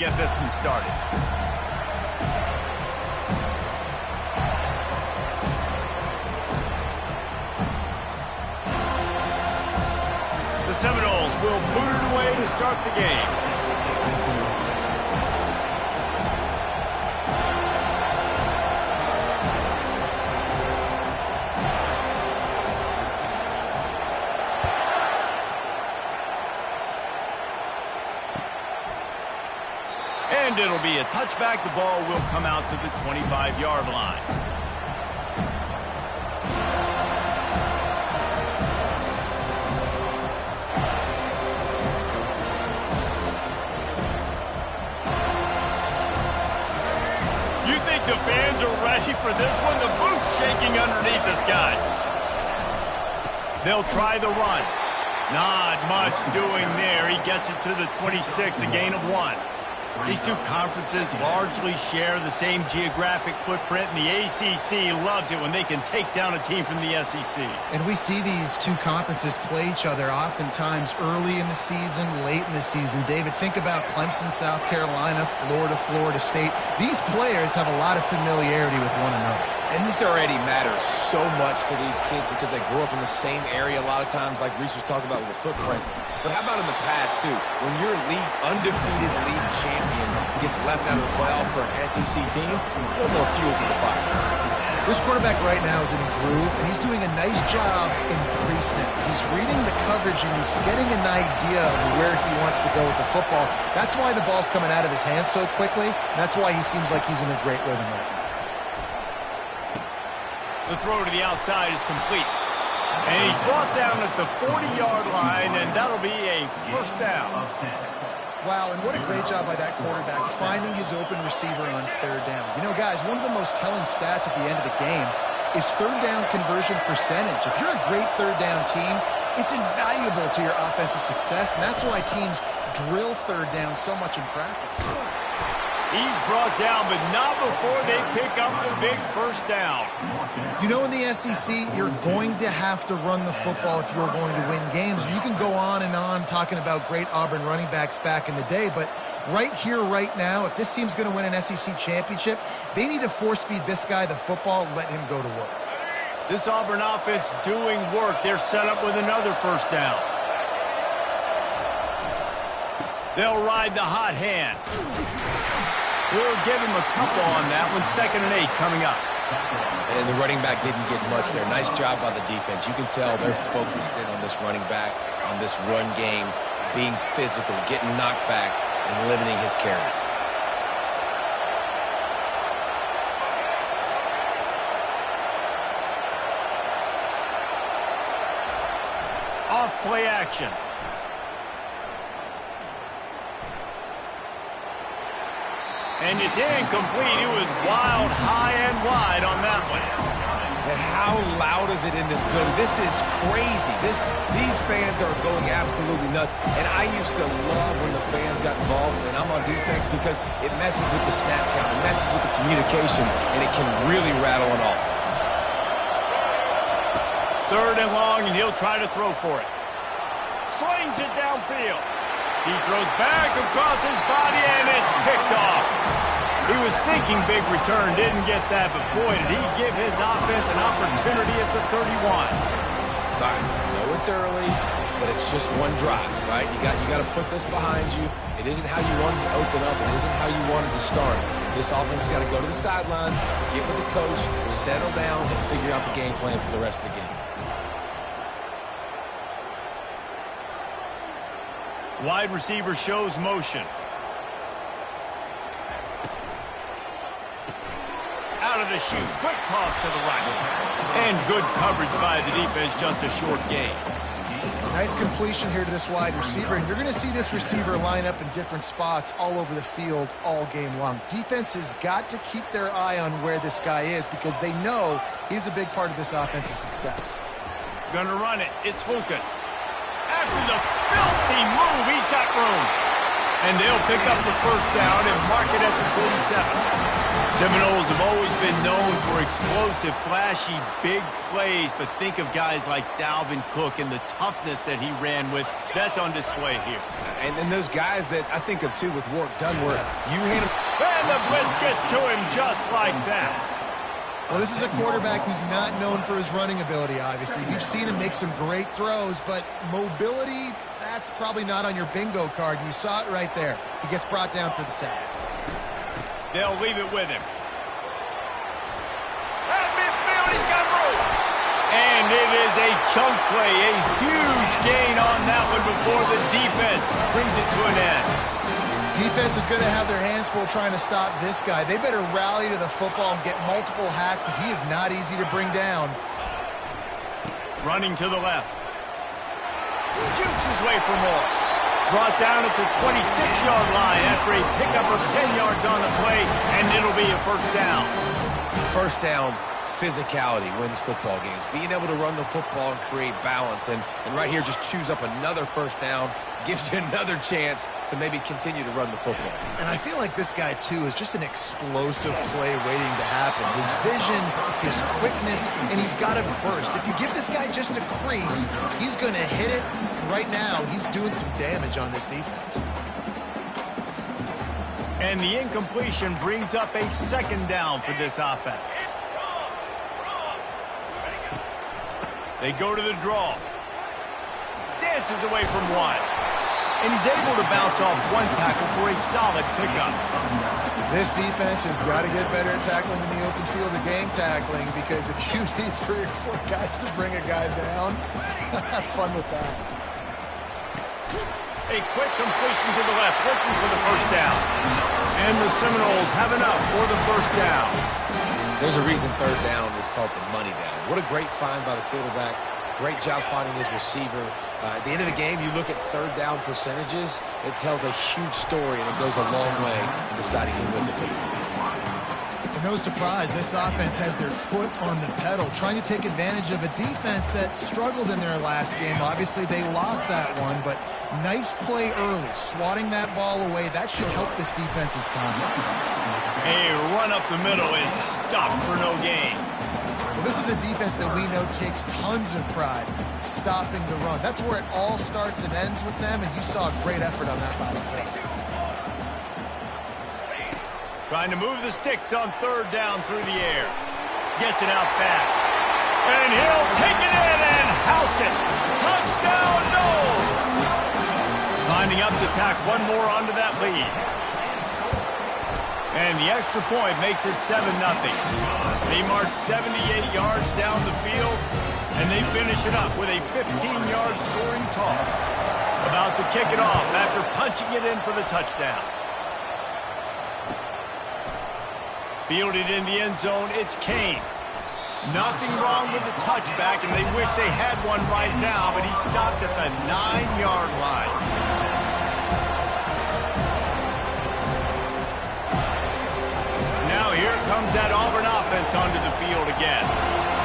Get this one started. The Seminoles will boot it away to start the game. And it'll be a touchback. The ball will come out to the 25-yard line. You think the fans are ready for this one? The booth's shaking underneath us, guys. They'll try the run. Not much doing there. He gets it to the 26, a gain of 1. These two conferences largely share the same geographic footprint, and the ACC loves it when they can take down a team from the SEC. And we see these two conferences play each other oftentimes early in the season, late in the season. David, think about Clemson, South Carolina, Florida, Florida State. These players have a lot of familiarity with one another. And this already matters so much to these kids because they grew up in the same area a lot of times, like Reese was talking about with the footprint. But how about in the past, too? When your undefeated league champion gets left out of the playoff for an SEC team, a little more fuel for the fire. This quarterback right now is in a groove, and he's doing a nice job in pre-snap. He's reading the coverage, and he's getting an idea of where he wants to go with the football. That's why the ball's coming out of his hands so quickly. That's why he seems like he's in a great rhythm right now. The throw to the outside is complete. And he's brought down at the 40-yard line, and that'll be a first down. Wow, and what a great job by that quarterback finding his open receiver on third down. You know, guys, one of the most telling stats at the end of the game is third down conversion percentage. If you're a great third down team, it's invaluable to your offensive success, and that's why teams drill third down so much in practice. He's brought down, but not before they pick up the big first down. You know, in the SEC, you're going to have to run the football if you're going to win games. You can go on and on talking about great Auburn running backs back in the day, but right here, right now, if this team's going to win an SEC championship, they need to force-feed this guy the football and let him go to work. This Auburn offense doing work. They're set up with another first down. They'll ride the hot hand. We'll give him a couple on that one. 2nd and 8 coming up. And the running back didn't get much there. Nice job by the defense. You can tell they're focused in on this running back, on this run game, being physical, getting knockbacks, and limiting his carries. Off play action. And it's incomplete. It was wild, high and wide on that one. And how loud is it in this building? This is crazy. These fans are going absolutely nuts. And I used to love when the fans got involved, and I'm on defense because it messes with the snap count. It messes with the communication, and it can really rattle an offense. 3rd and long, and he'll try to throw for it. Slings it downfield. He throws back across his body, and it's picked off. He was thinking big return, didn't get that, but boy, did he give his offense an opportunity at the 31. All right, I know it's early, but it's just one drive, right? You got to put this behind you. It isn't how you wanted to open up. It isn't how you wanted to start. This offense has got to go to the sidelines, get with the coach, settle down, and figure out the game plan for the rest of the game. Wide receiver shows motion. Out of the chute. Quick toss to the right. And good coverage by the defense, just a short gain. Nice completion here to this wide receiver, and you're going to see this receiver line up in different spots all over the field all game long. Defense has got to keep their eye on where this guy is because they know he's a big part of this offensive success. Gonna run it. It's Lucas. After the filthy move, he's got room. And they'll pick up the first down and mark it at the 47. Seminoles have always been known for explosive, flashy, big plays, but think of guys like Dalvin Cook and the toughness that he ran with. That's on display here. And then those guys that I think of, too, with Warrick Dunn, where you hand him... And the blitz gets to him just like that. Well, this is a quarterback who's not known for his running ability, obviously. We've seen him make some great throws, but mobility, that's probably not on your bingo card, and you saw it right there. He gets brought down for the sack. They'll leave it with him. At midfield, he's got room. And it is a chunk play, a huge gain on that one before the defense brings it to an end. Defense is going to have their hands full trying to stop this guy. They better rally to the football and get multiple hats because he is not easy to bring down. Running to the left. Jukes his way for more. Brought down at the 26-yard line after a pickup of 10 yards on the play, and it'll be a first down. First down, physicality wins football games. Being able to run the football and create balance. And right here, just choose up another first down. Gives you another chance to maybe continue to run the football. And I feel like this guy, too, is just an explosive play waiting to happen. His vision, his quickness, and he's got a burst. If you give this guy just a crease, he's going to hit it. Right now, he's doing some damage on this defense. And the incompletion brings up a second down for this offense. They go to the draw. Dances away from one. And he's able to bounce off one tackle for a solid pickup. This defense has got to get better at tackling in the open field or game tackling, because if you need 3 or 4 guys to bring a guy down, have fun with that. A quick completion to the left, looking for the first down. And the Seminoles have enough for the first down. There's a reason third down is called the money down. What a great find by the quarterback. Great job finding his receiver. At the end of the game, you look at third down percentages, it tells a huge story, and it goes a long way in deciding who wins a football game. No surprise, this offense has their foot on the pedal, trying to take advantage of a defense that struggled in their last game. Obviously, they lost that one, but nice play early, swatting that ball away. That should help this defense's confidence. A run up the middle is stopped for no gain. Well, this is a defense that we know takes tons of pride stopping the run. That's where it all starts and ends with them, and you saw a great effort on that last play. Trying to move the sticks on third down through the air. Gets it out fast. And he'll take it in and house it. Touchdown, Noles! Lining up to tack one more onto that lead. And the extra point makes it 7-0. They march 78 yards down the field, and they finish it up with a 15-yard scoring toss. About to kick it off after punching it in for the touchdown. Fielded in the end zone, it's Kane. Nothing wrong with the touchback, and they wish they had one right now, but he stopped at the 9-yard line. Now here comes that Auburn offense onto the field again.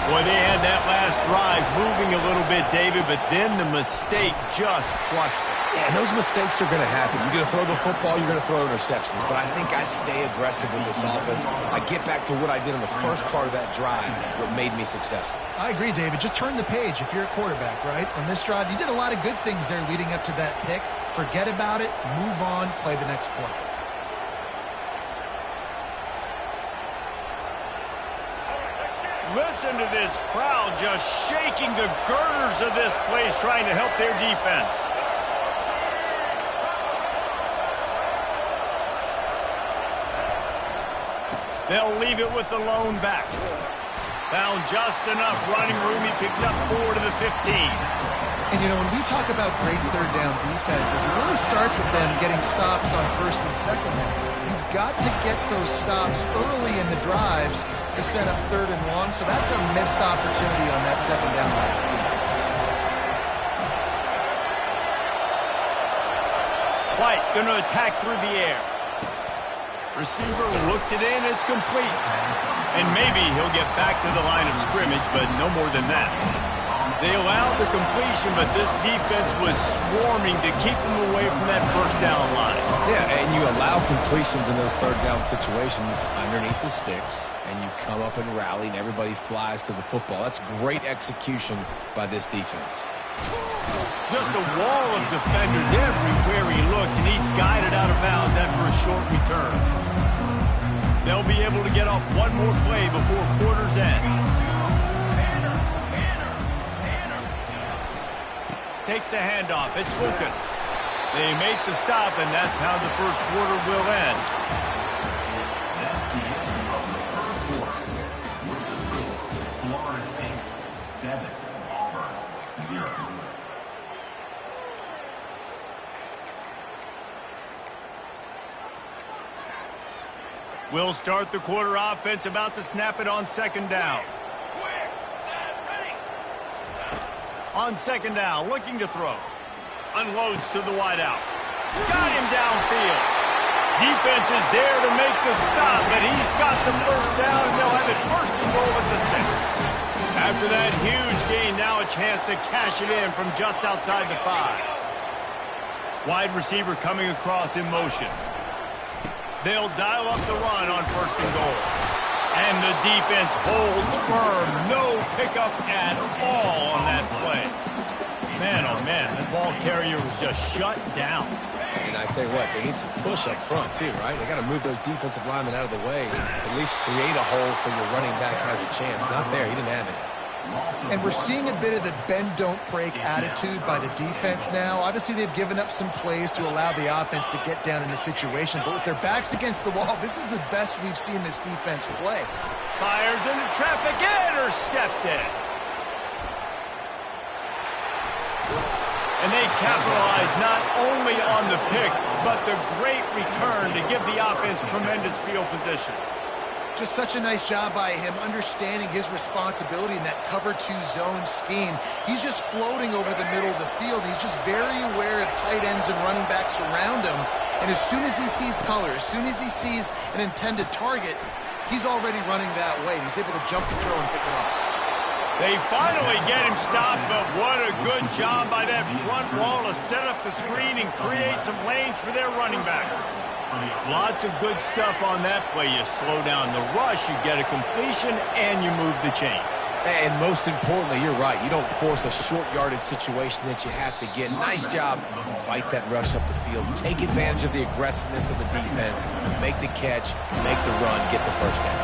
Boy, they had that last drive moving a little bit, David, but then the mistake just crushed them. Yeah, and those mistakes are going to happen. You're going to throw the football, you're going to throw interceptions. But I think I stay aggressive with this offense. I get back to what I did in the first part of that drive, what made me successful. I agree, David. Just turn the page if you're a quarterback, right? On this drive, you did a lot of good things there leading up to that pick. Forget about it, move on, play the next play. Listen to this crowd just shaking the girders of this place, trying to help their defense. They'll leave it with the lone back. Found just enough running room. He picks up 4 to the 15. And, you know, when we talk about great third down defenses, it really starts with them getting stops on first and second down. You've got to get those stops early in the drives to set up third and long, so that's a missed opportunity on that second down by this defense. White going to attack through the air. Receiver looks it in, it's complete. And maybe he'll get back to the line of scrimmage, but no more than that. They allowed the completion, but this defense was swarming to keep them away from that first down line. Yeah, and you allow completions in those third down situations underneath the sticks, and you come up and rally, and everybody flies to the football. That's great execution by this defense. Just a wall of defenders everywhere he looks, and he's guided out of bounds after a short return. They'll be able to get off one more play before quarter's end. Takes the handoff. It's Lucas. They make the stop, and that's how the first quarter will end. Florida State 7, Auburn 0. We'll start the quarter offense, about to snap it on second down. On second down, looking to throw. Unloads to the wideout. Got him downfield. Defense is there to make the stop, but he's got the first down, and they'll have it first and goal at the 6. After that huge gain, now a chance to cash it in from just outside the 5. Wide receiver coming across in motion. They'll dial up the run on first and goal. And the defense holds firm. No pickup at all on that play. Man, oh man, that ball carrier was just shut down. And I tell you what, they need some push up front too, right? They got to move those defensive linemen out of the way. At least create a hole so your running back has a chance. Not there. He didn't have it. And we're seeing a bit of the bend-don't-break attitude by the defense now. Obviously, they've given up some plays to allow the offense to get down in the situation. But with their backs against the wall, this is the best we've seen this defense play. Fires into traffic, intercepted. And they capitalize not only on the pick, but the great return to give the offense tremendous field position. Just such a nice job by him understanding his responsibility in that cover 2 zone scheme. He's just floating over the middle of the field. He's just very aware of tight ends and running backs around him. And as soon as he sees color, as soon as he sees an intended target, he's already running that way. He's able to jump the throw and pick it off. They finally get him stopped, but what a good job by that front wall to set up the screen and create some lanes for their running back. Lots of good stuff on that play. You slow down the rush, you get a completion, and you move the chains. And most importantly, you're right. You don't force a short yardage situation that you have to get. Nice job. Fight that rush up the field. Take advantage of the aggressiveness of the defense. Make the catch, make the run, get the first down.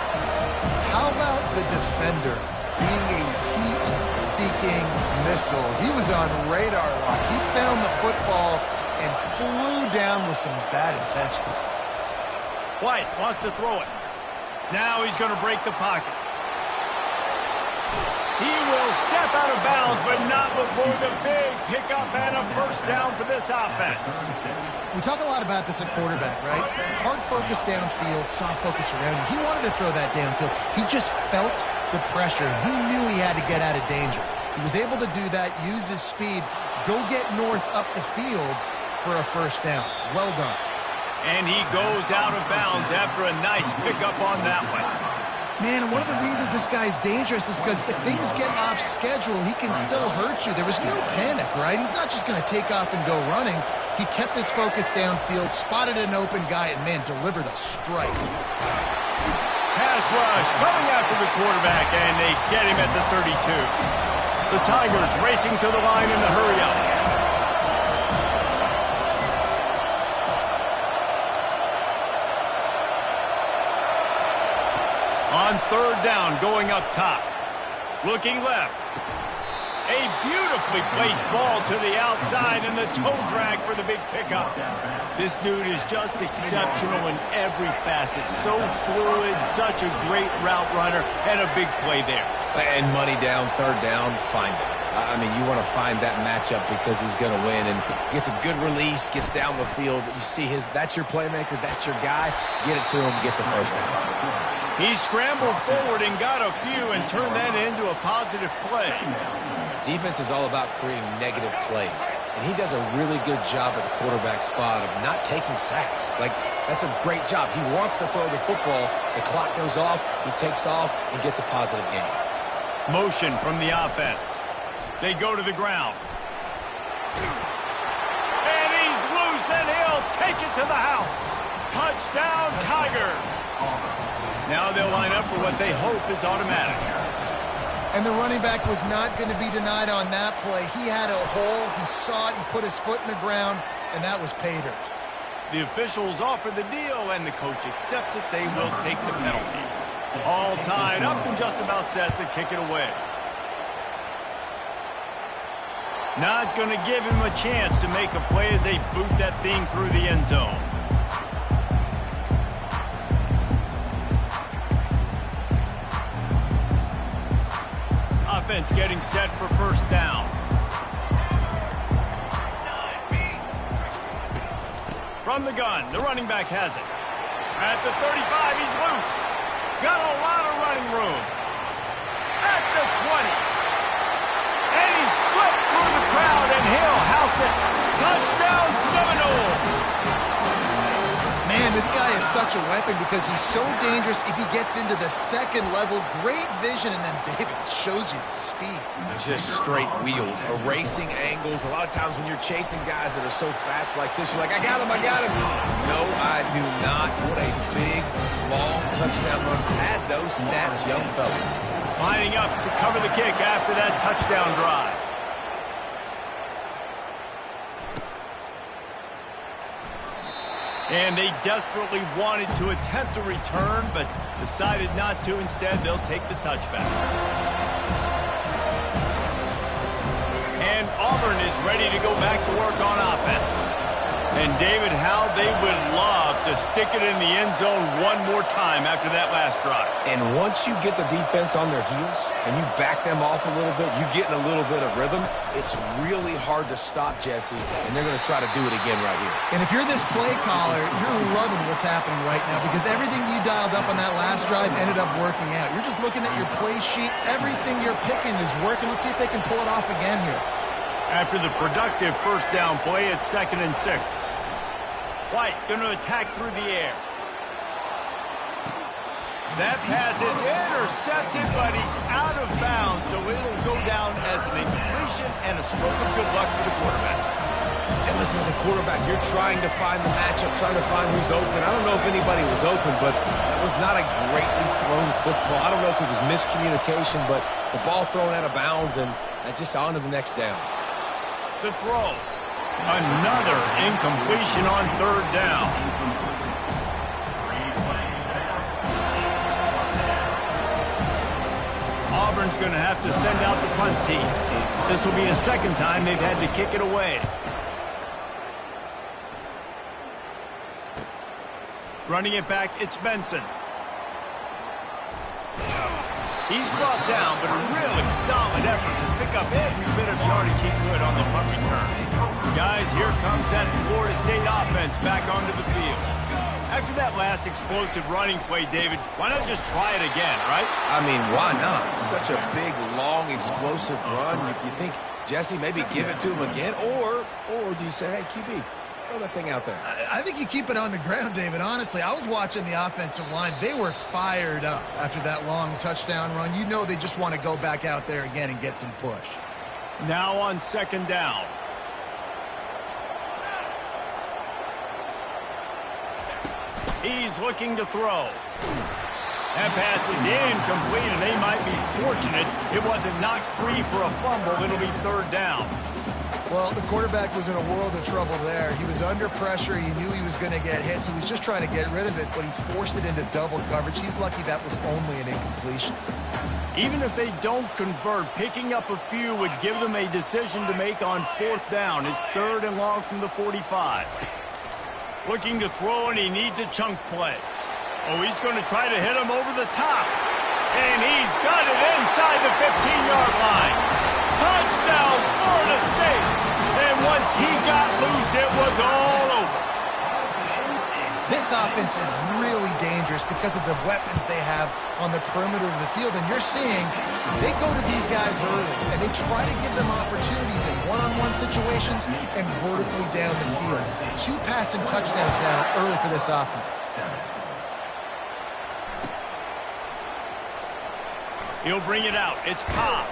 How about the defender being a heat-seeking missile? He was on radar lock. He found the football and flew down with some bad intentions. White wants to throw it. Now he's going to break the pocket. He will step out of bounds, but not before the big pickup and a first down for this offense. We talk a lot about this at quarterback, right? Hard focus downfield, soft focus around him. He wanted to throw that downfield. He just felt the pressure. He knew he had to get out of danger. He was able to do that, use his speed, go get north up the field for a first down. Well done. And he goes out of bounds after a nice pickup on that one. Man, one of the reasons this guy's dangerous is because if things get off schedule, he can still hurt you. There was no panic, right? He's not just going to take off and go running. He kept his focus downfield, spotted an open guy, and, man, delivered a strike. Pass rush coming after the quarterback, and they get him at the 32. The Tigers racing to the line in the hurry-up. On third down, going up top. Looking left. A beautifully placed ball to the outside and the toe drag for the big pickup. This dude is just exceptional in every facet. So fluid, such a great route runner, and a big play there. And money down, third down, find it. I mean, you want to find that matchup because he's going to win and gets a good release, gets down the field. You see that's your playmaker, that's your guy. Get it to him, get the first down. He scrambled forward and got a few and turned that into a positive play. Defense is all about creating negative plays, and he does a really good job at the quarterback spot of not taking sacks. Like, that's a great job. He wants to throw the football. The clock goes off, he takes off, and gets a positive gain. Motion from the offense. They go to the ground. And he's loose, and he'll take it to the house. Touchdown, Tigers. Now they'll line up for what they hope is automatic. And the running back was not going to be denied on that play. He had a hole. He saw it. He put his foot in the ground, and that was pay dirt. The officials offer the deal, and the coach accepts it. They will take the penalty. All tied up and just about set to kick it away. Not going to give him a chance to make a play as they boot that thing through the end zone. Offense getting set for first down. From the gun, the running back has it. At the 35, he's loose. Got a lot of running room. At the 20. And he slipped through the crowd, and he'll house it. Touchdown, Seminoles. Man, this guy is such a weapon because he's so dangerous if he gets into the second level. Great vision, and then David shows you the speed. Just straight wheels, erasing angles. A lot of times when you're chasing guys that are so fast like this, you're like, I got him, I got him. No, I do not. What a big, long touchdown run. Had those stats, young fella. Lining up to cover the kick after that touchdown drive. And they desperately wanted to attempt a return, but decided not to. Instead, they'll take the touchback. And Auburn is ready to go back to work on offense. And, David, how they would love to stick it in the end zone one more time after that last drive. And once you get the defense on their heels and you back them off a little bit, you get in a little bit of rhythm, it's really hard to stop Jesse, and they're going to try to do it again right here. And if you're this play caller, you're loving what's happening right now because everything you dialed up on that last drive ended up working out. You're just looking at your play sheet. Everything you're picking is working. Let's see if they can pull it off again here. After the productive first down play, it's 2nd and 6. White going to attack through the air. That pass is intercepted, but he's out of bounds, so it'll go down as an incompletion and a stroke of good luck for the quarterback. And listen, as a quarterback, you're trying to find the matchup, trying to find who's open. I don't know if anybody was open, but that was not a greatly thrown football. I don't know if it was miscommunication, but the ball thrown out of bounds and just on to the next down. The throw. Another incompletion on 3rd down. Auburn's going to have to send out the punt team. This will be the 2nd time they've had to kick it away. Running it back, it's Benson. He's brought down, but a really solid effort to pick up every bit of yardage he could on the punt return. Guys, here comes that Florida State offense back onto the field. After that last explosive running play, David, why not just try it again, right? I mean, why not? Such a big, long, explosive run. You think, Jesse, maybe give it to him again? Or do you say, hey, QB, throw that thing out there? I think you keep it on the ground, David. Honestly, I was watching the offensive line. They were fired up after that long touchdown run. You know they just want to go back out there again and get some push. Now on 2nd down. He's looking to throw. That pass is incomplete, and they might be fortunate it wasn't knocked free for a fumble. It'll be 3rd down. Well, the quarterback was in a world of trouble there. He was under pressure. He knew he was going to get hit, so he's just trying to get rid of it, but he forced it into double coverage. He's lucky that was only an incompletion. Even if they don't convert, picking up a few would give them a decision to make on 4th down. It's 3rd and long from the 45. Looking to throw, and he needs a chunk play. Oh, he's going to try to hit him over the top. And he's got it inside the 15-yard line. Touchdown, Florida State. And once he got loose, it was all over. This offense is really dangerous because of the weapons they have on the perimeter of the field. And you're seeing they go to these guys early, and they try to give them opportunities in one-on-one situations and vertically down the field. 2 passing touchdowns now early for this offense. He'll bring it out. It's Cobb.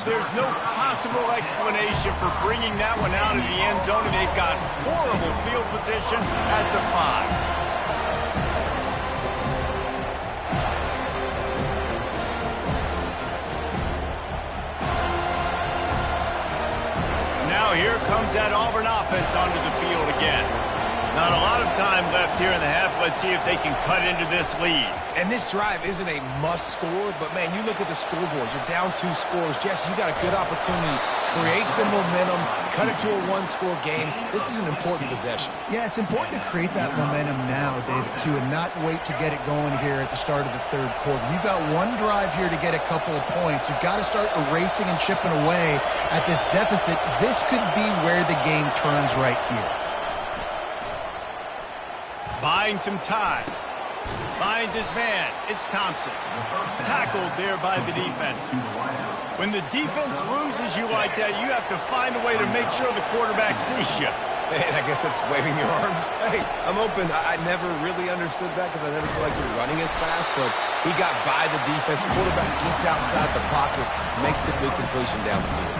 There's no possible explanation for bringing that one out of the end zone, and they've got horrible field position at the 5. Now here comes that Auburn offense onto the field again. Not a lot of time left here in the half. Let's see if they can cut into this lead. And this drive isn't a must score, but, man, you look at the scoreboard. You're down 2 scores. Jesse, you got a good opportunity. Create some momentum. Cut it to a 1-score game. This is an important possession. Yeah, it's important to create that momentum now, David, too, and not wait to get it going here at the start of the third quarter. You've got one drive here to get a couple of points. You've got to start erasing and chipping away at this deficit. This could be where the game turns right here. Buying some time. Finds his man. It's Thompson. Tackled there by the defense. When the defense loses you like that, you have to find a way to make sure the quarterback sees you. And I guess that's waving your arms. Hey, I'm open. I never really understood that because I never feel like you're running as fast, but he got by the defense. Quarterback gets outside the pocket, makes the big completion downfield.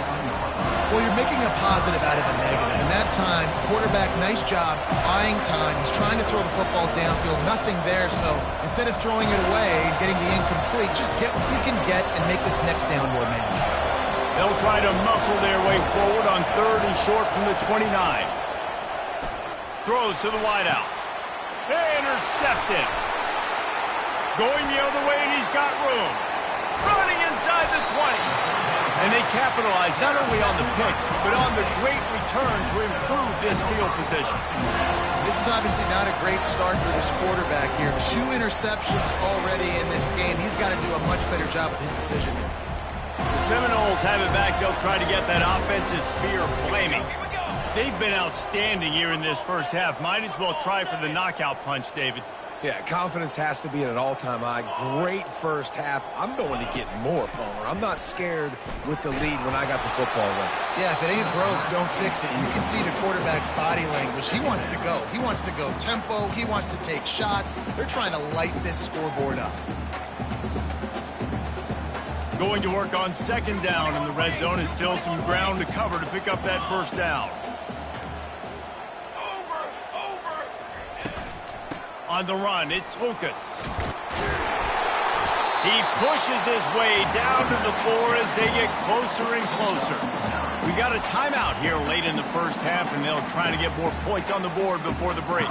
Well, you're making a positive out of a negative. And that time, quarterback, nice job buying time. He's trying to throw the football downfield. Nothing there, so instead of throwing it away and getting the incomplete, just get what you can get and make this next down more manageable. They'll try to muscle their way forward on 3rd and short from the 29. Throws to the wideout. Intercepted. Going the other way, and he's got room. Running inside the 20. And they capitalize not only on the pick, but on the great return to improve this field position. This is obviously not a great start for this quarterback here. 2 interceptions already in this game. He's got to do a much better job with his decision. The Seminoles have it back. They'll try to get that offensive spear flaming. They've been outstanding here in this first half. Might as well try for the knockout punch, David. Yeah, confidence has to be at an all-time high. Great first half. I'm going to get more, Palmer. I'm not scared with the lead when I got the football ready. Yeah, if it ain't broke, don't fix it. You can see the quarterback's body language. He wants to go. He wants to go tempo. He wants to take shots. They're trying to light this scoreboard up. Going to work on 2nd down in the red zone, and still some ground to cover to pick up that first down. On the run, it's Lucas. He pushes his way down to the floor as they get closer and closer. We got a timeout here late in the first half, and they'll try to get more points on the board before the break.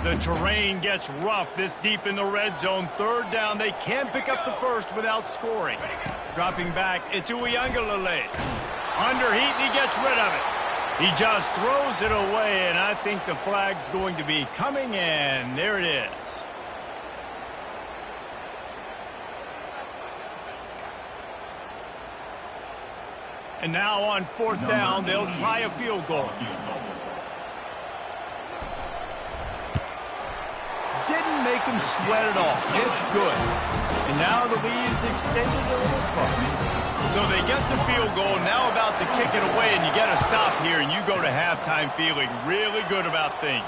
The terrain gets rough this deep in the red zone. 3rd down, they can't pick up the first without scoring. Dropping back, it's Uiagalelei. Under heat, and he gets rid of it. He just throws it away, and I think the flag's going to be coming, and there it is. And now on 4th down, they'll try a field goal. Didn't make him sweat at all. It's good. And now the lead is extended a little further. So they get the field goal, now about to kick it away, and you get a stop here, and you go to halftime feeling really good about things.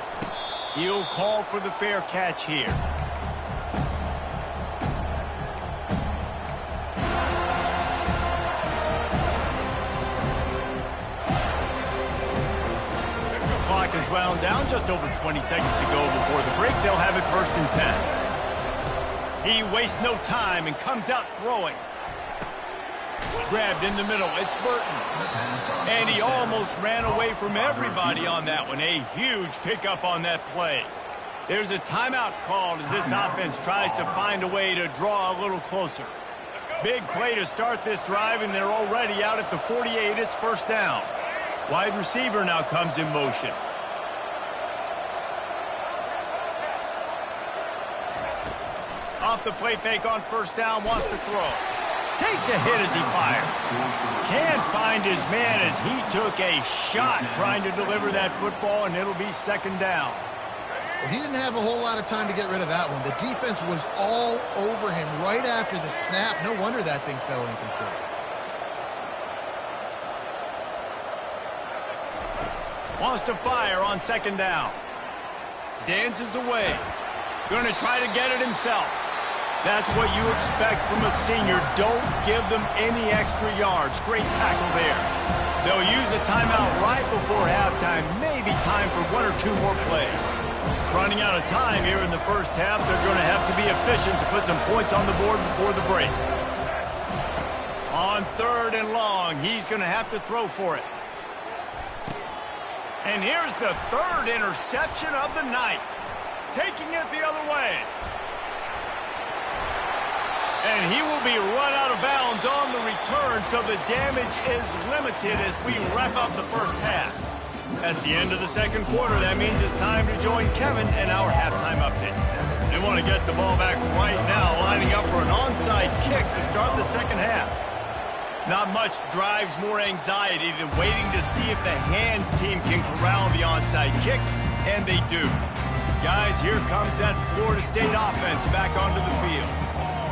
He'll call for the fair catch here. The clock is wound down, just over 20 seconds to go before the break. They'll have it 1st and 10. He wastes no time and comes out throwing. Grabbed in the middle, it's Burton. And he almost ran away from everybody on that one. A huge pickup on that play. There's a timeout called as this offense tries to find a way to draw a little closer. Big play to start this drive, and they're already out at the 48. It's 1st down. Wide receiver now comes in motion. Off the play fake on 1st down, wants to throw. Takes a hit as he fires. Can't find his man as he took a shot trying to deliver that football, and it'll be 2nd down. Well, he didn't have a whole lot of time to get rid of that one. The defense was all over him right after the snap. No wonder that thing fell incomplete. Wants to fire on 2nd down. Dances away. Going to try to get it himself. That's what you expect from a senior. Don't give them any extra yards. Great tackle there. They'll use a timeout right before halftime. Maybe time for 1 or 2 more plays. Running out of time here in the first half. They're going to have to be efficient to put some points on the board before the break. On 3rd and long, he's going to have to throw for it. And here's the 3rd interception of the night. Taking it the other way. And he will be run out of bounds on the return, so the damage is limited as we wrap up the first half. That's the end of the second quarter. That means it's time to join Kevin and our halftime update. They want to get the ball back right now, lining up for an onside kick to start the second half. Not much drives more anxiety than waiting to see if the hands team can corral the onside kick, and they do. Guys, here comes that Florida State offense back onto the field.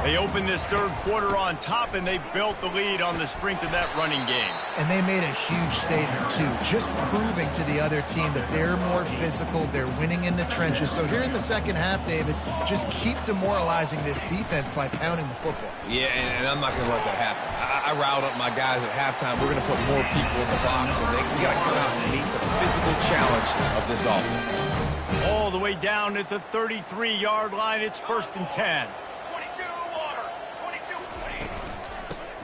They opened this third quarter on top, and they built the lead on the strength of that running game. And they made a huge statement, too, just proving to the other team that they're more physical, they're winning in the trenches. So here in the second half, David, just keep demoralizing this defense by pounding the football. Yeah, and I'm not going to let that happen. I riled up my guys at halftime. We're going to put more people in the box, and we got to come out and meet the physical challenge of this offense. All the way down at the 33-yard line, it's 1st and 10.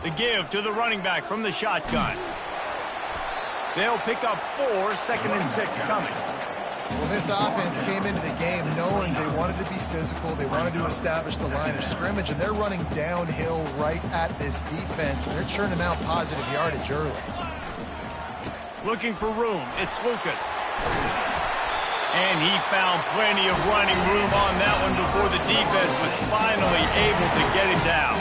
The give to the running back from the shotgun. They'll pick up 4, 2nd and 6 coming. Well, this offense came into the game knowing they wanted to be physical, they wanted to establish the line of scrimmage, and they're running downhill right at this defense, and they're churning out positive yardage early. Looking for room, it's Lucas. And he found plenty of running room on that one before the defense was finally able to get him down.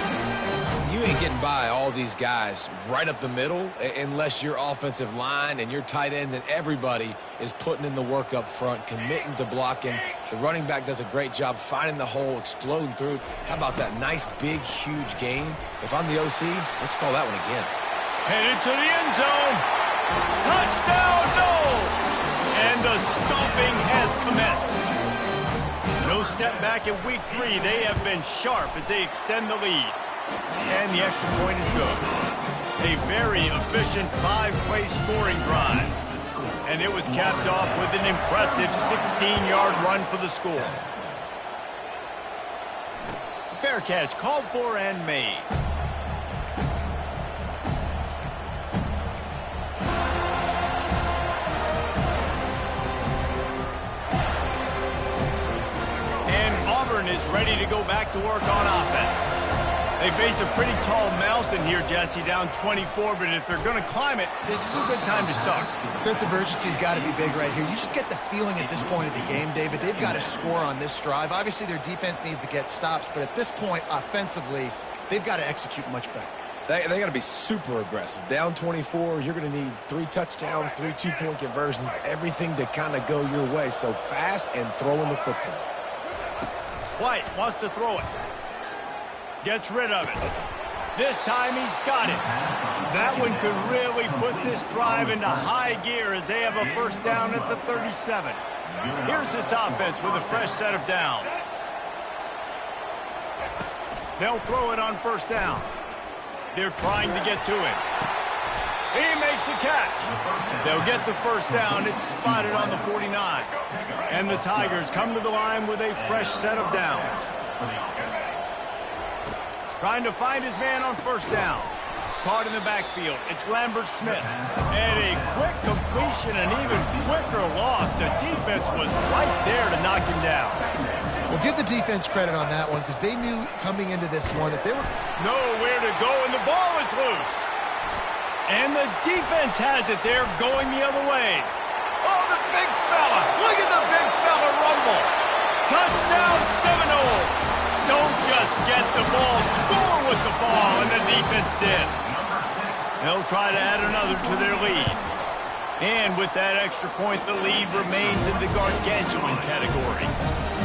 You ain't getting by all these guys right up the middle unless your offensive line and your tight ends and everybody is putting in the work up front, committing to blocking. The running back does a great job finding the hole, exploding through. How about that nice, big, huge gain? If I'm the OC, let's call that one again. Headed to the end zone. Touchdown, no! And the stomping has commenced. No step back in week 3. They have been sharp as they extend the lead. And the extra point is good. A very efficient 5-play scoring drive. And it was capped off with an impressive 16-yard run for the score. Fair catch called for and made. And Auburn is ready to go back to work on offense. They face a pretty tall mountain here, Jesse, down 24, but if they're going to climb it, this is a good time to start. Sense of urgency's got to be big right here. You just get the feeling at this point of the game, David, they've got to score on this drive. Obviously, their defense needs to get stops, but at this point, offensively, they've got to execute much better. They got to be super aggressive. Down 24, you're going to need 3 touchdowns, 3 2-point conversions, everything to kind of go your way. So fast and throwing the football. White wants to throw it. Gets rid of it. This time he's got it. That one could really put this drive into high gear as they have a first down at the 37. Here's this offense with a fresh set of downs. They'll throw it on first down. They're trying to get to him. He makes a catch. They'll get the first down. It's spotted on the 49. And the Tigers come to the line with a fresh set of downs. Trying to find his man on first down. Caught in the backfield. It's Lambert Smith. And a quick completion, an even quicker loss. The defense was right there to knock him down. Well, give the defense credit on that one because they knew coming into this one that they were nowhere to go, and the ball is loose. And the defense has it there going the other way. Oh, the big fella. Look at the big fella rumble. Touchdown Seminoles. Don't just get the ball, score with the ball, and the defense did. They'll try to add another to their lead. And with that extra point, the lead remains in the gargantuan category.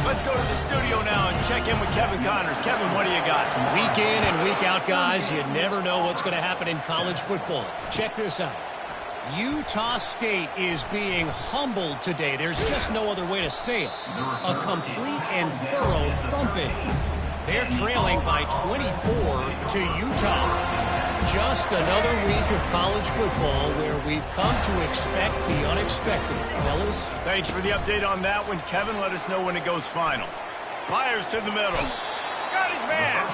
Let's go to the studio now and check in with Kevin Connors. Kevin, what do you got? Week in and week out, guys, you never know what's going to happen in college football. Check this out. Utah State is being humbled today. There's just no other way to say it. A complete and thorough thumping. They're trailing by 24 to Utah. Just another week of college football where we've come to expect the unexpected. Fellas? Thanks for the update on that one, Kevin. Let us know when it goes final. Fires to the middle. Got his man.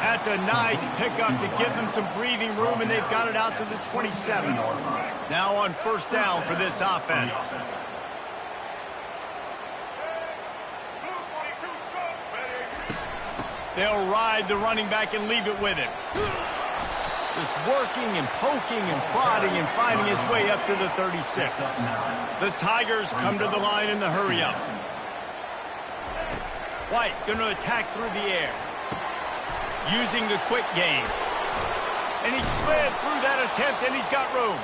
That's a nice pickup to give them some breathing room, and they've got it out to the 27. Now on first down for this offense. They'll ride the running back and leave it with him. Just working and poking and prodding and finding his way up to the 36. The Tigers come to the line in the hurry-up. White going to attack through the air. Using the quick game. And he slid through that attempt, and he's got room.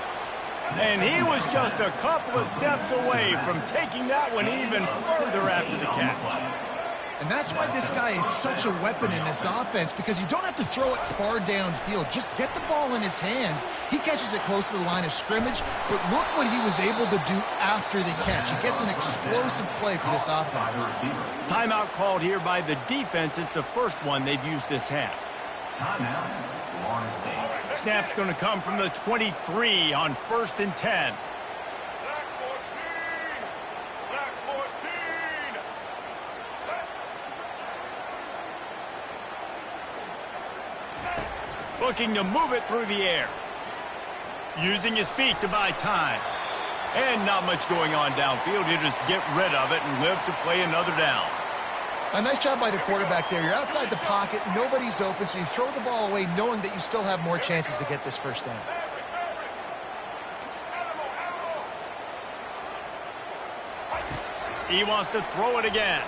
And he was just a couple of steps away from taking that one even further after the catch. And that's why this guy is such a weapon in this offense, because you don't have to throw it far downfield. Just get the ball in his hands. He catches it close to the line of scrimmage, but look what he was able to do after the catch. He gets an explosive play for this offense. Timeout called here by the defense. It's the first one they've used this half. Snap's going to come from the 23 on 1st and 10. Looking to move it through the air. Using his feet to buy time. And not much going on downfield. He'll just get rid of it and live to play another down. A nice job by the quarterback there. You're outside the pocket. Nobody's open, so you throw the ball away knowing that you still have more chances to get this first down. He wants to throw it again.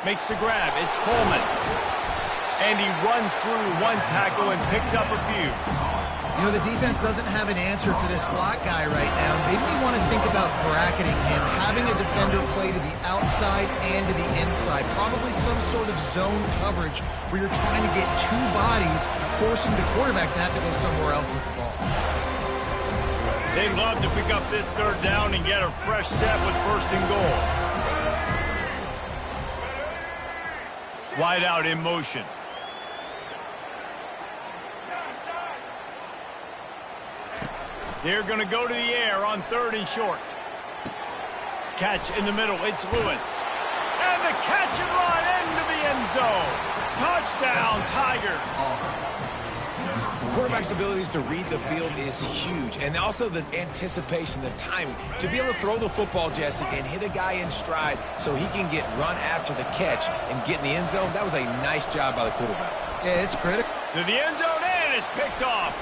Makes the grab. It's Coleman. And he runs through one tackle and picks up a few. You know, the defense doesn't have an answer for this slot guy right now. They may want to think about bracketing him, having a defender play to the outside and to the inside. Probably some sort of zone coverage where you're trying to get two bodies, forcing the quarterback to have to go somewhere else with the ball. They'd love to pick up this third down and get a fresh set with 1st and goal. Wide out in motion. They're going to go to the air on 3rd and short. Catch in the middle. It's Lewis. And the catch and run into the end zone. Touchdown, Tigers. The quarterback's abilities to read the field is huge. And also the anticipation, the timing. To be able to throw the football, Jesse, and hit a guy in stride so he can get run after the catch and get in the end zone, that was a nice job by the quarterback. Yeah, it's critical. To the end zone, and it's picked off.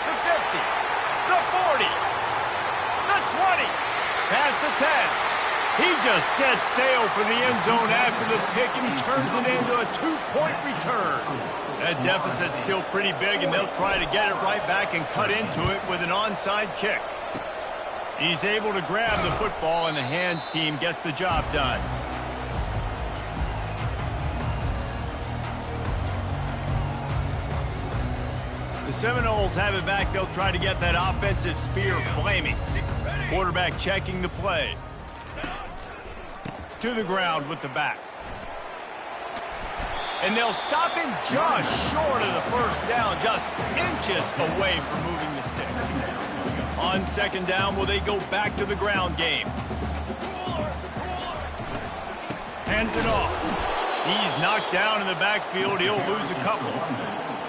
The 50, the 40, the 20, past the 10. He just sets sail for the end zone after the pick, and he turns it into a 2-point return. That deficit's still pretty big, and they'll try to get it right back and cut into it with an onside kick. He's able to grab the football, and the hands team gets the job done. The Seminoles have it back. They'll try to get that offensive spear flaming. Quarterback checking the play. To the ground with the back. And they'll stop him just short of the first down, just inches away from moving the sticks. On 2nd down, will they go back to the ground game? Hands it off. He's knocked down in the backfield. He'll lose a couple.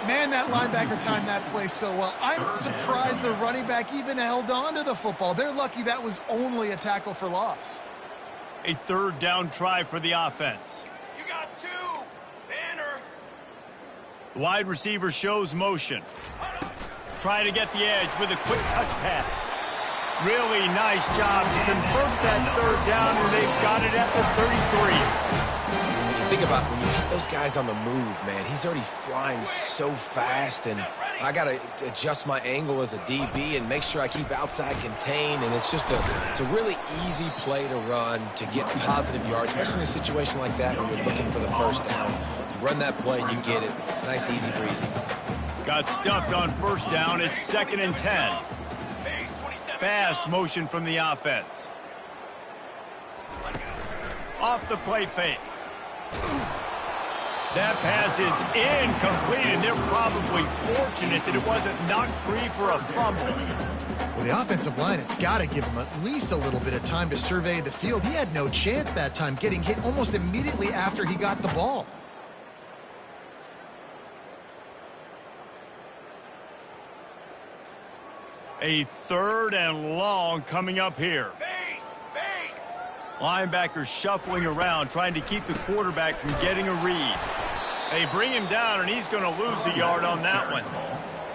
Man, that linebacker timed that play so well. I'm surprised the running back even held on to the football. They're lucky that was only a tackle for loss. A 3rd down try for the offense. You got 2. Banner. The wide receiver shows motion. Trying to get the edge with a quick touch pass. Really nice job to convert that 3rd down, and they've got it at the 33. Think about when you hit those guys on the move, man. He's already flying so fast, and I got to adjust my angle as a DB and make sure I keep outside contained, and it's just it's a really easy play to run to get positive yards, especially in a situation like that when you're looking for the first down. You run that play, you get it. Nice, easy breezy. Got stuffed on 1st down. It's 2nd and 10. Fast motion from the offense. off the play fake. That pass is incomplete, and they're probably fortunate that it wasn't knocked free for a fumble. Well, the offensive line has got to give him at least a little bit of time to survey the field. He had no chance that time, getting hit almost immediately after he got the ball. A 3rd and long coming up here. Linebackers shuffling around, trying to keep the quarterback from getting a read. They bring him down, and he's going to lose a yard on that one.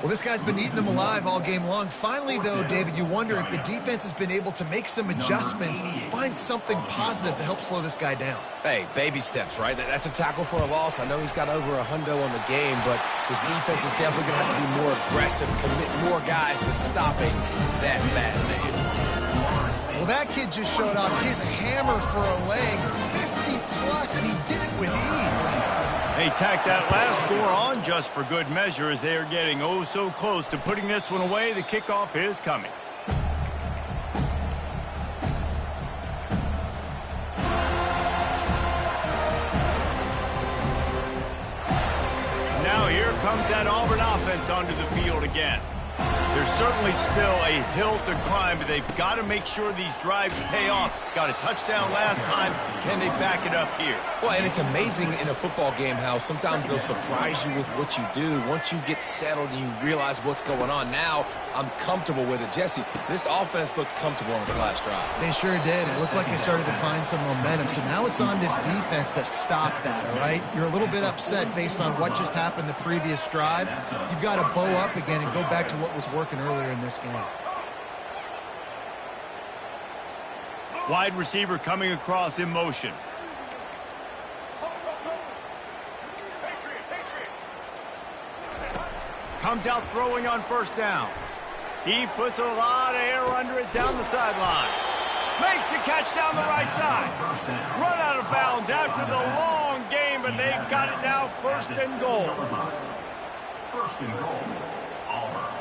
Well, this guy's been eating them alive all game long. Finally, though, David, you wonder if the defense has been able to make some adjustments, find something positive to help slow this guy down. Hey, baby steps, right? That's a tackle for a loss. I know he's got over a hundo on the game, but his defense is definitely going to have to be more aggressive, commit more guys to stopping that bad man. Well, that kid just showed off his hammer for a leg, 50-plus, and he did it with ease. They tacked that last score on just for good measure as they are getting oh so close to putting this one away. The kickoff is coming. Now here comes that Auburn offense onto the field again. There's certainly still a hill to climb, but they've got to make sure these drives pay off. Got a touchdown last time. Can they back it up here? Well, and it's amazing in a football game how sometimes they'll surprise you with what you do. Once you get settled and you realize what's going on, now I'm comfortable with it. Jesse, this offense looked comfortable on its last drive. They sure did. It looked like they started to find some momentum. So now it's on this defense to stop that, all right? You're a little bit upset based on what just happened the previous drive. You've got to bow up again and go back to what was working earlier in this game. Wide receiver coming across in motion. Comes out throwing on 1st down. He puts a lot of air under it down the sideline. Makes the catch down the right side. Run out of bounds after the long game, but they've got it now 1st and goal. 1st and goal, Auburn.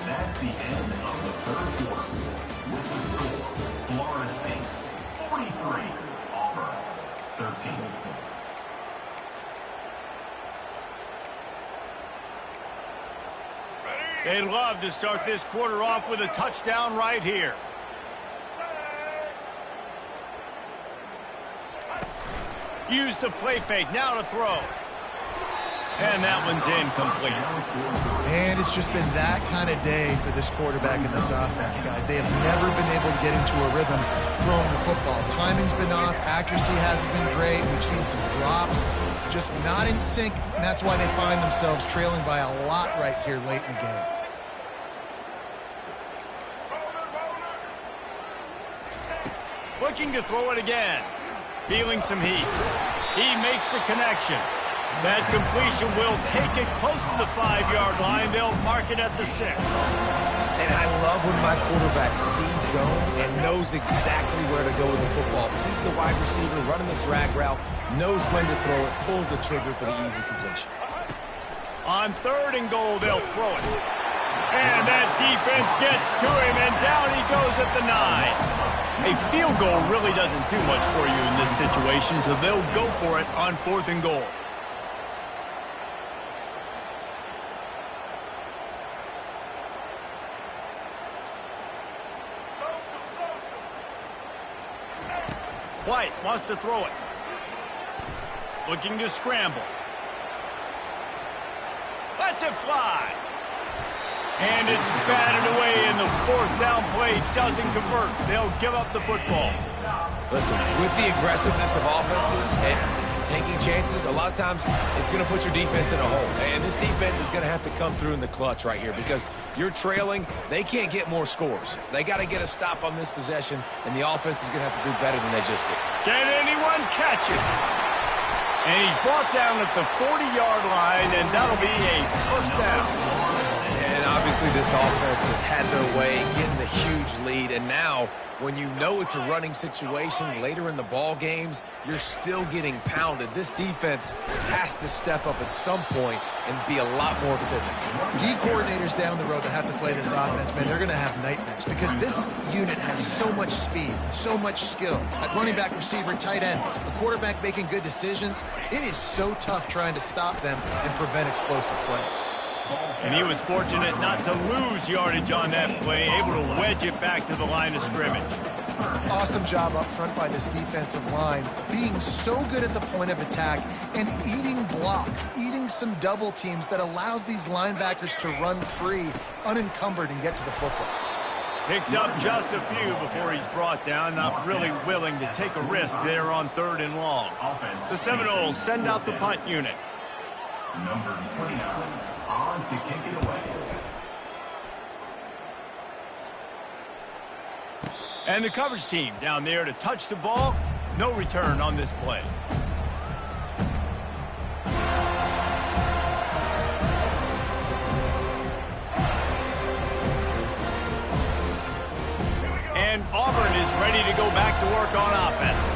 That's the end of the 3rd quarter. With the score, Florida State 43, Auburn 13. They'd love to start this quarter off with a touchdown right here. Use the play fake, now to throw. And that one's incomplete. And it's just been that kind of day for this quarterback and this offense, guys. They have never been able to get into a rhythm throwing the football. Timing's been off. Accuracy hasn't been great. We've seen some drops, just not in sync. And that's why they find themselves trailing by a lot right here late in the game. Looking to throw it again. Feeling some heat. He makes the connection. That completion will take it close to the 5-yard line. They'll mark it at the 6. And I love when my quarterback sees zone and knows exactly where to go with the football. Sees the wide receiver running the drag route, knows when to throw it, pulls the trigger for the easy completion. On 3rd and goal, they'll throw it. And that defense gets to him, and down he goes at the 9. A field goal really doesn't do much for you in this situation, so they'll go for it on 4th and goal. White wants to throw it. Looking to scramble. Lets it fly. And it's batted away, and the 4th down play doesn't convert. They'll give up the football. Listen, with the aggressiveness of offenses and taking chances, a lot of times it's going to put your defense in a hole. And this defense is going to have to come through in the clutch right here because you're trailing. They can't get more scores. They got to get a stop on this possession, and the offense is going to have to do better than they just did. Can anyone catch it? And he's brought down at the 40-yard line, and that'll be a 1st down. And Obviously, this offense has had their way, getting the huge lead, and now when you know it's a running situation later in the ball games, you're still getting pounded. This defense has to step up at some point and be a lot more physical. D coordinators down the road that have to play this offense, man, they're going to have nightmares because this unit has so much speed, so much skill. At running back, receiver, tight end, the quarterback making good decisions, it is so tough trying to stop them and prevent explosive plays. And he was fortunate not to lose yardage on that play, able to wedge it back to the line of scrimmage. Awesome job up front by this defensive line, being so good at the point of attack and eating blocks, eating some double teams that allows these linebackers to run free, unencumbered, and get to the football. Picks up just a few before he's brought down, not really willing to take a risk there on 3rd and long. The Seminoles send out the punt unit. Number 29 on to kick it away. And the coverage team down there to touch the ball. No return on this play. And Auburn is ready to go back to work on offense.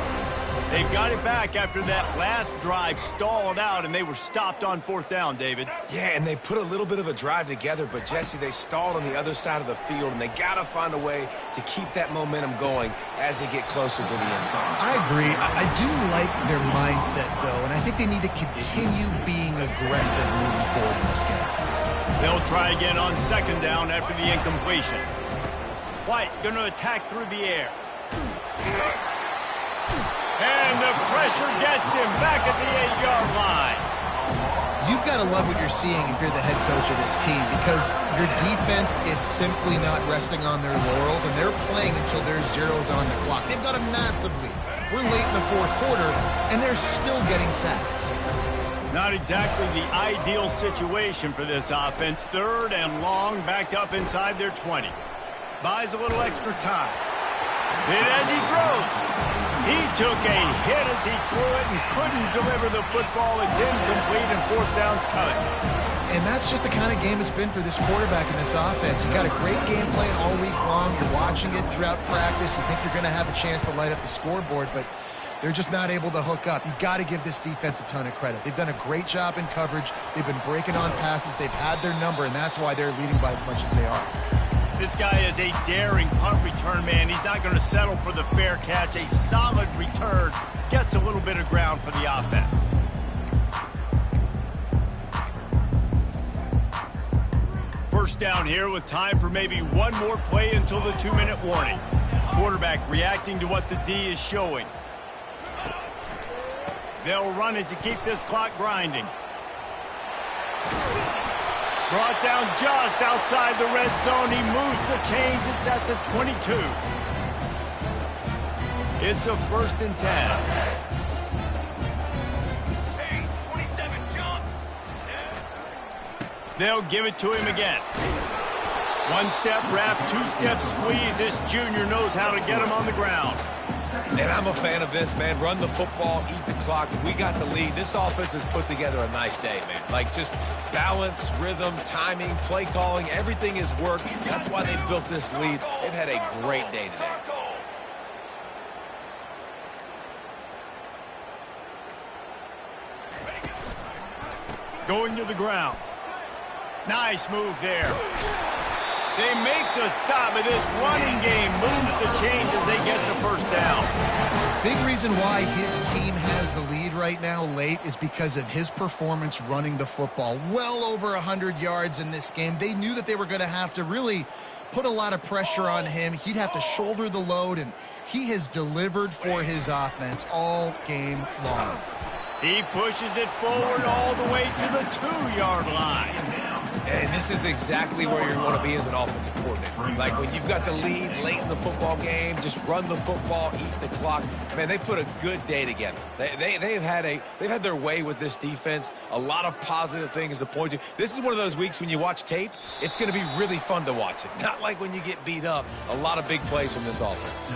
They've got it back after that last drive stalled out, and they were stopped on 4th down, David. Yeah, and they put a little bit of a drive together, but, Jesse, they stalled on the other side of the field, and they got to find a way to keep that momentum going as they get closer to the end zone. I agree. I do like their mindset, though, and I think they need to continue being aggressive moving forward in this game. They'll try again on 2nd down after the incompletion. White going to attack through the air. And the pressure gets him back at the 8-yard line. You've got to love what you're seeing if you're the head coach of this team because your defense is simply not resting on their laurels, and they're playing until there's zeros on the clock. They've got a massive lead. We're late in the 4th quarter, and they're still getting sacks. Not exactly the ideal situation for this offense. 3rd and long, backed up inside their 20. Buys a little extra time. Hit as he throws. He took a hit as he threw it and couldn't deliver the football. It's incomplete and 4th down's coming. And that's just the kind of game it's been for this quarterback in this offense. You got a great game plan all week long. You're watching it throughout practice. You think you're going to have a chance to light up the scoreboard, but they're just not able to hook up. You got to give this defense a ton of credit. They've done a great job in coverage. They've been breaking on passes. They've had their number, and that's why they're leading by as much as they are. This guy is a daring punt return man. He's not going to settle for the fair catch. A solid return gets a little bit of ground for the offense. First down here with time for maybe one more play until the 2-minute warning. Quarterback reacting to what the D is showing. They'll run it to keep this clock grinding. Brought down just outside the red zone. He moves the chains. It's at the 22. It's a 1st and 10. Hey, 27, jump. They'll give it to him again. 1-step wrap, 2-step squeeze. This junior knows how to get him on the ground. And I'm a fan of this, man. Run the football, eat the clock. We got the lead. This offense has put together a nice day, man. Like, just balance, rhythm, timing, play calling, everything has worked. That's why they built this lead. They've had a great day today. Going to the ground. Nice move there. They make the stop, but this running game moves the chains as they get the 1st down. Big reason why his team has the lead right now late is because of his performance running the football. Well over 100 yards in this game. They knew that they were going to have to really put a lot of pressure on him. He'd have to shoulder the load, and he has delivered for his offense all game long. He pushes it forward all the way to the 2-yard line. And this is exactly where you want to be as an offensive coordinator. Like, when you've got the lead late in the football game, just run the football, eat the clock. Man, they put a good day together. They've had their way with this defense. A lot of positive things to point to. This is one of those weeks when you watch tape, it's going to be really fun to watch it. Not like when you get beat up. A lot of big plays from this offense.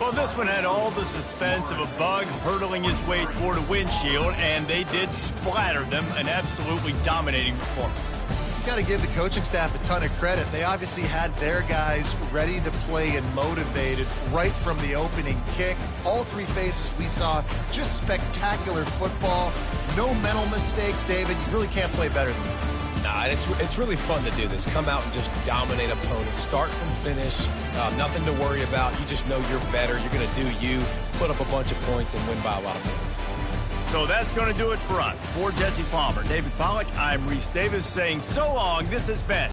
Well, this one had all the suspense of a bug hurtling his way toward a windshield, and they did splatter them. An absolutely dominating performance. you've got to give the coaching staff a ton of credit. They obviously had their guys ready to play and motivated right from the opening kick. All three phases we saw just spectacular football. No mental mistakes, David. You really can't play better than that. Nah, it's really fun to do this. Come out and just dominate opponents. Start from finish. Nothing to worry about. You just know you're better. You're going to do you, put up a bunch of points, and win by a lot of points. So that's going to do it for us. For Jesse Palmer, David Pollack, I'm Reese Davis saying so long. This has been